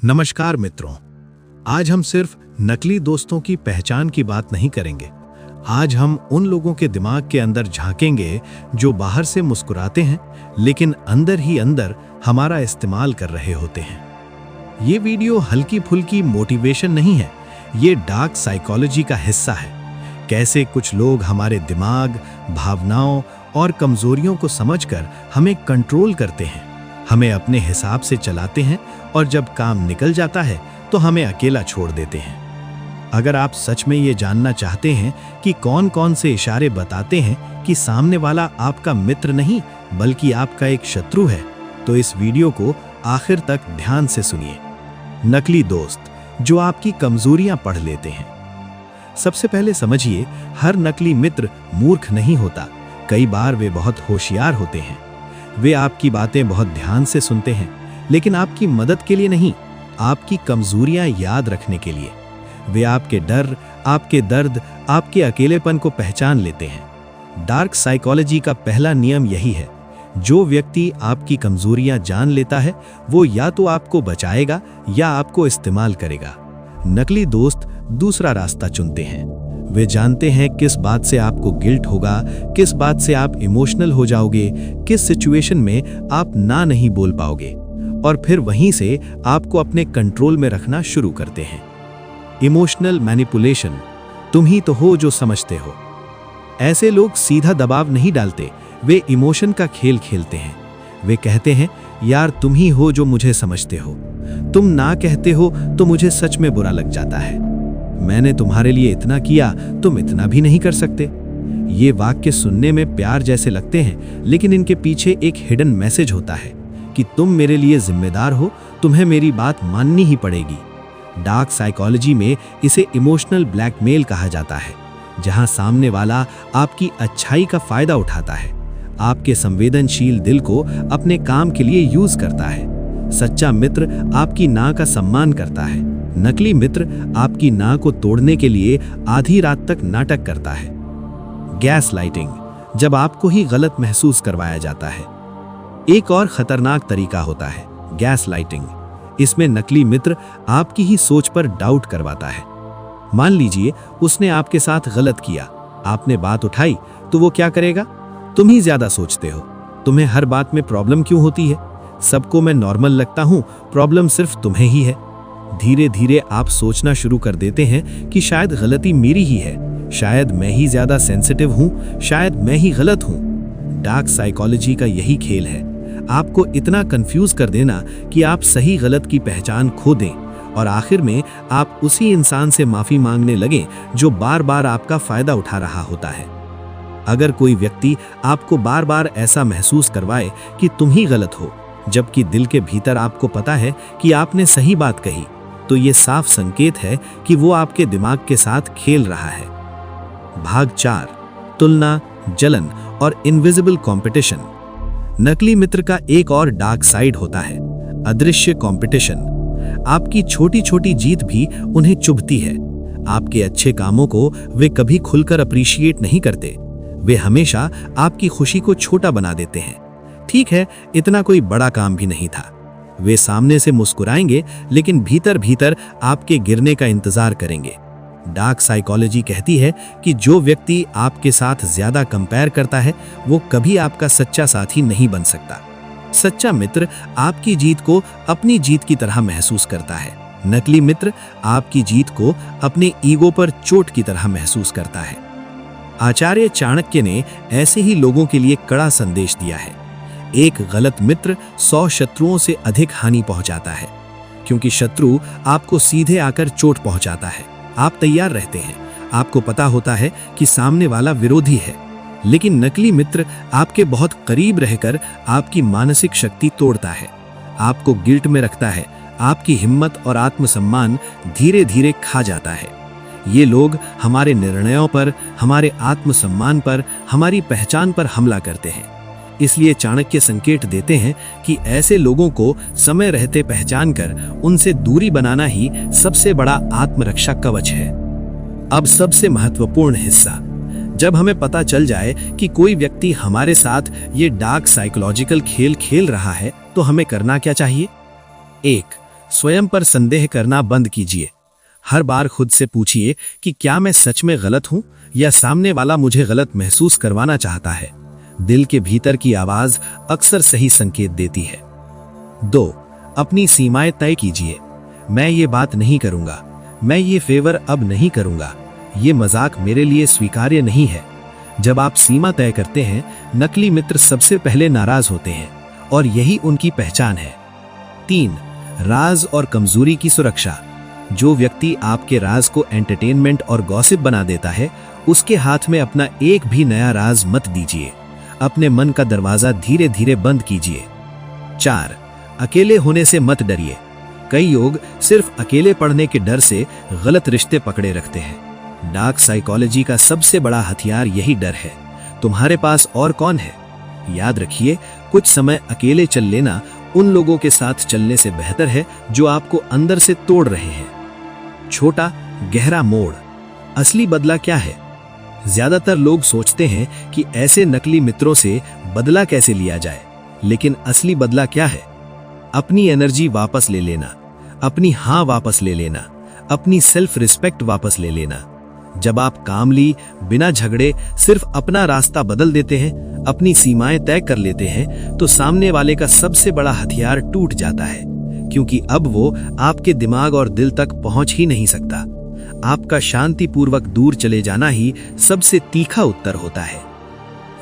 नमस्कार मित्रों, आज हम सिर्फ नकली दोस्तों की पहचान की बात नहीं करेंगे। आज हम उन लोगों के दिमाग के अंदर झांकेंगे जो बाहर से मुस्कुराते हैं लेकिन अंदर ही अंदर हमारा इस्तेमाल कर रहे होते हैं। ये वीडियो हल्की फुल्की मोटिवेशन नहीं है, ये डार्क साइकोलॉजी का हिस्सा है। कैसे कुछ लोग हमारे दिमाग, भावनाओं और कमजोरियों को समझकर हमें कंट्रोल करते हैं, हमें अपने हिसाब से चलाते हैं और जब काम निकल जाता है तो हमें अकेला छोड़ देते हैं। अगर आप सच में ये जानना चाहते हैं कि कौन कौन से इशारे बताते हैं कि सामने वाला आपका मित्र नहीं बल्कि आपका एक शत्रु है, तो इस वीडियो को आखिर तक ध्यान से सुनिए। नकली दोस्त जो आपकी कमजोरियां पढ़ लेते हैं। सबसे पहले समझिए, हर नकली मित्र मूर्ख नहीं होता। कई बार वे बहुत होशियार होते हैं। वे आपकी बातें बहुत ध्यान से सुनते हैं, लेकिन आपकी मदद के लिए नहीं, आपकी कमजोरियां याद रखने के लिए। वे आपके डर, आपके दर्द, आपके अकेलेपन को पहचान लेते हैं। डार्क साइकोलॉजी का पहला नियम यही है, जो व्यक्ति आपकी कमजोरियां जान लेता है वो या तो आपको बचाएगा या आपको इस्तेमाल करेगा। नकली दोस्त दूसरा रास्ता चुनते हैं। वे जानते हैं किस बात से आपको गिल्ट होगा, किस बात से आप इमोशनल हो जाओगे, किस सिचुएशन में आप ना नहीं बोल पाओगे, और फिर वहीं से आपको अपने कंट्रोल में रखना शुरू करते हैं। इमोशनल मैनिपुलेशन, तुम ही तो हो जो समझते हो। ऐसे लोग सीधा दबाव नहीं डालते, वे इमोशन का खेल खेलते हैं। वे कहते हैं, यार तुम ही हो जो मुझे समझते हो, तुम ना कहते हो तो मुझे सच में बुरा लग जाता है, मैंने तुम्हारे लिए इतना किया, तुम इतना भी नहीं कर सकते। ये वाक्य सुनने में प्यार जैसे लगते हैं, लेकिन इनके पीछे एक हिडन मैसेज होता है कि तुम मेरे लिए जिम्मेदार हो, तुम्हें मेरी बात माननी ही पड़ेगी। डार्क साइकोलॉजी में इसे इमोशनल ब्लैकमेल कहा जाता है, जहां सामने वाला आपकी अच्छाई का फायदा उठाता है, आपके संवेदनशील दिल को अपने काम के लिए यूज करता है। सच्चा मित्र आपकी ना का सम्मान करता है, नकली मित्र आपकी ना को तोड़ने के लिए आधी रात तक नाटक करता है। गैस लाइटिंग, जब आपको ही गलत महसूस करवाया जाता है। एक और खतरनाक तरीका होता है गैस लाइटिंग। इसमें नकली मित्र आपकी ही सोच पर डाउट करवाता है। मान लीजिए उसने आपके साथ गलत किया, आपने बात उठाई तो वो क्या करेगा, तुम ही ज्यादा सोचते हो, तुम्हें हर बात में प्रॉब्लम क्यों होती है, सबको मैं नॉर्मल लगता हूं, प्रॉब्लम सिर्फ तुम्हें ही है। धीरे धीरे आप सोचना शुरू कर देते हैं कि शायद गलती मेरी ही है, शायद मैं ही ज्यादा सेंसिटिव हूं, शायद मैं ही गलत हूं। डार्क साइकोलॉजी का यही खेल है, आपको इतना कंफ्यूज कर देना कि आप सही गलत की पहचान खो दें और आखिर में आप उसी इंसान से माफी मांगने लगें जो बार बार आपका फायदा उठा रहा होता है। अगर कोई व्यक्ति आपको बार बार ऐसा महसूस करवाए कि तुम ही गलत हो, जबकि दिल के भीतर आपको पता है कि आपने सही बात कही, तो ये साफ संकेत है कि वो आपके दिमाग के साथ खेल रहा है। भाग 4, तुलना, जलन और इनविजिबल कंपटीशन। नकली मित्र का एक और डार्क साइड होता है, अदृश्य कंपटीशन। आपकी छोटी छोटी जीत भी उन्हें चुभती है। आपके अच्छे कामों को वे कभी खुलकर अप्रिशिएट नहीं करते, वे हमेशा आपकी खुशी को छोटा बना देते हैं। ठीक है, इतना कोई बड़ा काम भी नहीं था। वे सामने से मुस्कुराएंगे लेकिन भीतर भीतर आपके गिरने का इंतजार करेंगे। डार्क साइकोलॉजी कहती है कि जो व्यक्ति आपके साथ ज्यादा कंपेयर करता है वो कभी आपका सच्चा साथी नहीं बन सकता। सच्चा मित्र आपकी जीत को अपनी जीत की तरह महसूस करता है, नकली मित्र आपकी जीत को अपने ईगो पर चोट की तरह महसूस करता है। आचार्य चाणक्य ने ऐसे ही लोगों के लिए कड़ा संदेश दिया है, एक गलत मित्र 100 शत्रुओं से अधिक हानि पहुंचाता है, क्योंकि शत्रु आपको सीधे आकर चोट पहुंचाता है। आप तैयार रहते हैं, आपको पता होता है कि सामने वाला विरोधी है, लेकिन नकली मित्र आपके बहुत करीब रहकर आपकी मानसिक शक्ति तोड़ता है, आपको गिल्ट में रखता है, आपकी हिम्मत और आत्मसम्मान धीरे धीरे खा जाता है। ये लोग हमारे निर्णयों पर, हमारे आत्मसम्मान पर, हमारी पहचान पर हमला करते हैं। इसलिए चाणक्य संकेत देते हैं कि ऐसे लोगों को समय रहते पहचान कर उनसे दूरी बनाना ही सबसे बड़ा आत्मरक्षा कवच है। अब सबसे महत्वपूर्ण हिस्सा, जब हमें पता चल जाए कि कोई व्यक्ति हमारे साथ ये डार्क साइकोलॉजिकल खेल खेल रहा है तो हमें करना क्या चाहिए। 1. स्वयं पर संदेह करना बंद कीजिए। हर बार खुद से पूछिए कि क्या मैं सच में गलत हूं या सामने वाला मुझे गलत महसूस करवाना चाहता है। दिल के भीतर की आवाज अक्सर सही संकेत देती है। 2. अपनी सीमाएं तय कीजिए। मैं ये बात नहीं करूंगा, मैं ये फेवर अब नहीं करूंगा, ये मजाक मेरे लिए स्वीकार्य नहीं है। जब आप सीमा तय करते हैं, नकली मित्र सबसे पहले नाराज होते हैं और यही उनकी पहचान है। 3. राज और कमजोरी की सुरक्षा। जो व्यक्ति आपके राज को एंटरटेनमेंट और गॉसिप बना देता है, उसके हाथ में अपना एक भी नया राज मत दीजिए। अपने मन का दरवाजा धीरे धीरे बंद कीजिए। 4. अकेले होने से मत डरिए। कई लोग सिर्फ अकेले पढ़ने के डर से गलत रिश्ते पकड़े रखते हैं। डार्क साइकोलॉजी का सबसे बड़ा हथियार यही डर है। तुम्हारे पास और कौन है? याद रखिए, कुछ समय अकेले चल लेना उन लोगों के साथ चलने से बेहतर है जो आपको अंदर से तोड़ रहे हैं। छोटा गहरा मोड़। असली बदला क्या है? ज्यादातर लोग सोचते हैं कि ऐसे नकली मित्रों से बदला कैसे लिया जाए, लेकिन असली बदला क्या है? अपनी एनर्जी वापस ले लेना, अपनी हां वापस ले लेना, अपनी सेल्फ रिस्पेक्ट वापस ले लेना। जब आप कामली, बिना झगड़े सिर्फ अपना रास्ता बदल देते हैं, अपनी सीमाएं तय कर लेते हैं, तो सामने वाले का सबसे बड़ा हथियार टूट जाता है, क्योंकि अब वो आपके दिमाग और दिल तक पहुंच ही नहीं सकता। आपका शांतिपूर्वक दूर चले जाना ही सबसे तीखा उत्तर होता है।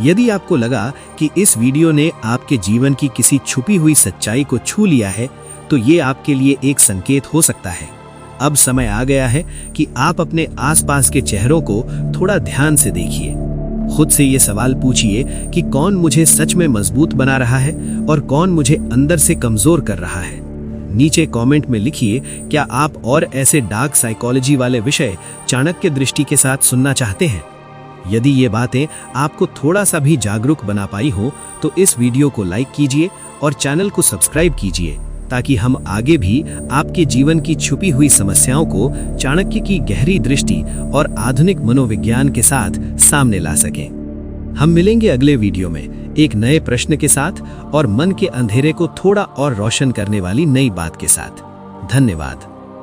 यदि आपको लगा कि इस वीडियो ने आपके जीवन की किसी छुपी हुई सच्चाई को छू लिया है, तो ये आपके लिए एक संकेत हो सकता है। अब समय आ गया है कि आप अपने आसपास के चेहरों को थोड़ा ध्यान से देखिए। खुद से ये सवाल पूछिए कि कौन मुझे सच में मजबूत बना रहा है और कौन मुझे अंदर से कमजोर कर रहा है। नीचे कमेंट में लिखिए, क्या आप और ऐसे डार्क साइकोलॉजी वाले विषय चाणक्य दृष्टि के साथ सुनना चाहते हैं? यदि ये बातें आपको थोड़ा सा भी जागरूक बना पाई हो, तो इस वीडियो को लाइक कीजिए और चैनल को सब्सक्राइब कीजिए, ताकि हम आगे भी आपके जीवन की छुपी हुई समस्याओं को चाणक्य की गहरी दृष्टि और आधुनिक मनोविज्ञान के साथ सामने ला सकें। हम मिलेंगे अगले वीडियो में एक नए प्रश्न के साथ और मन के अंधेरे को थोड़ा और रोशन करने वाली नई बात के साथ। धन्यवाद।